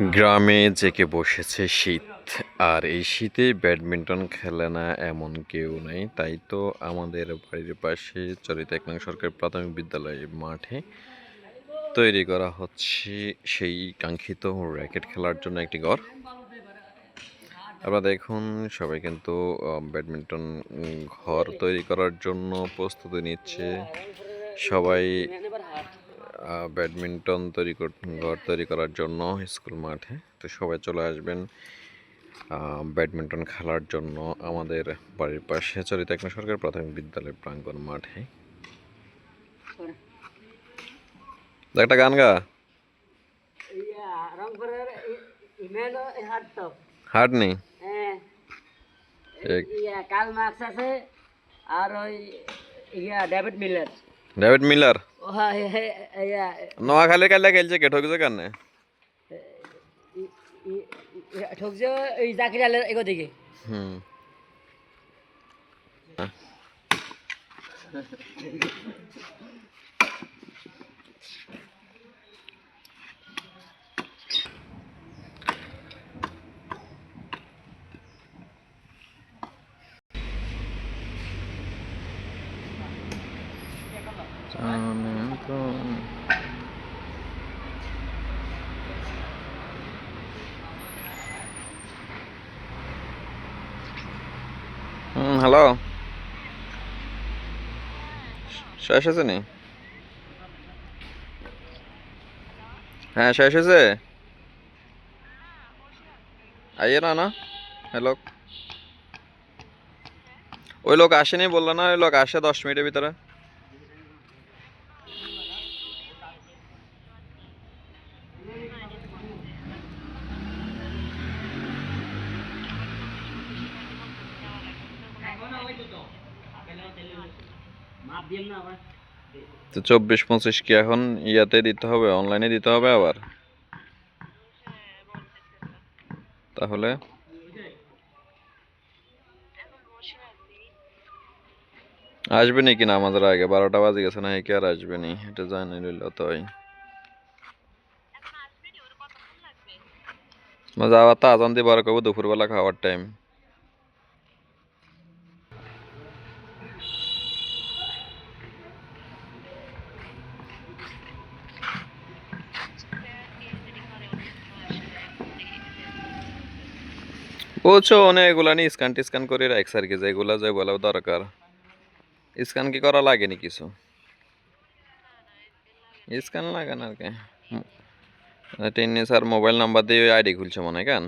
গ্রামে জেঁকে বসেছে শীত, আর এই শীতে ব্যাডমিন্টন খেলে না এমন কেউ নেই। তাই তো আমাদের বাড়ির পাশে চরিত ১ নং সরকারি প্রাথমিক বিদ্যালয় মাঠে তৈরি করা হচ্ছে সেই কাঙ্ক্ষিত র্যাকেট খেলার জন্য একটি ঘর। আপনারা দেখুন, সবাই কিন্তু ব্যাডমিন্টন ঘর তৈরি করার জন্য প্রস্তুতি নিচ্ছে। সবাই ব্যাডমিন্টন ঘর তৈরি করার জন্য স্কুল মাঠে। তো সবাই চলে আসবেন ব্যাডমিন্টন খেলার জন্য আমাদের বাড়ির পাশে চরিত ১ নং সরকারি প্রাথমিক বিদ্যালয় প্রাঙ্গণ মাঠে। একটা গান গা। হাট নেই, কার্ল মার্কস আছে আর ওই ডেভিড মিলার। ডেভিড মিলার নোয়াখালীর কাল্লা খেলছে কে? ঠকছে কানে ঠকছে ওই জাকির আলের এগো দিকে। হ্যালো, শেষ হয়েছে নি? হ্যাঁ, শেষ হয়েছে। আইয়ে না না, হ্যালো, ওই লোক আসেনি বললো না? ওই লোক আসে 10 মিনিটের ভিতরে। তো 24-25 কি এখন ইয়াতে দিতে হবে, অনলাইনে দিতে হবে আবার? তাহলে আসবে নাকি না আমাদের আগে? 12টা বাজে গেছে না, কি আর আসবে নি? এটা জানি লইল তাই যাওয়ার তো আজান দিয়ে বার করবো দুপুরবেলা খাওয়ার টাইম। বুঝছো, অনেক এগুলা নিয়ে স্ক্যান টিস্ক্যান করে রাখছে আর কি, যেগুলা যে বলা দরকার। স্ক্যান কি করা লাগেনি কিছু? স্ক্যান লাগে না আর কি। টেনিস আর মোবাইল নাম্বার দিয়ে আইডি খুলছে মনে হয় কেন?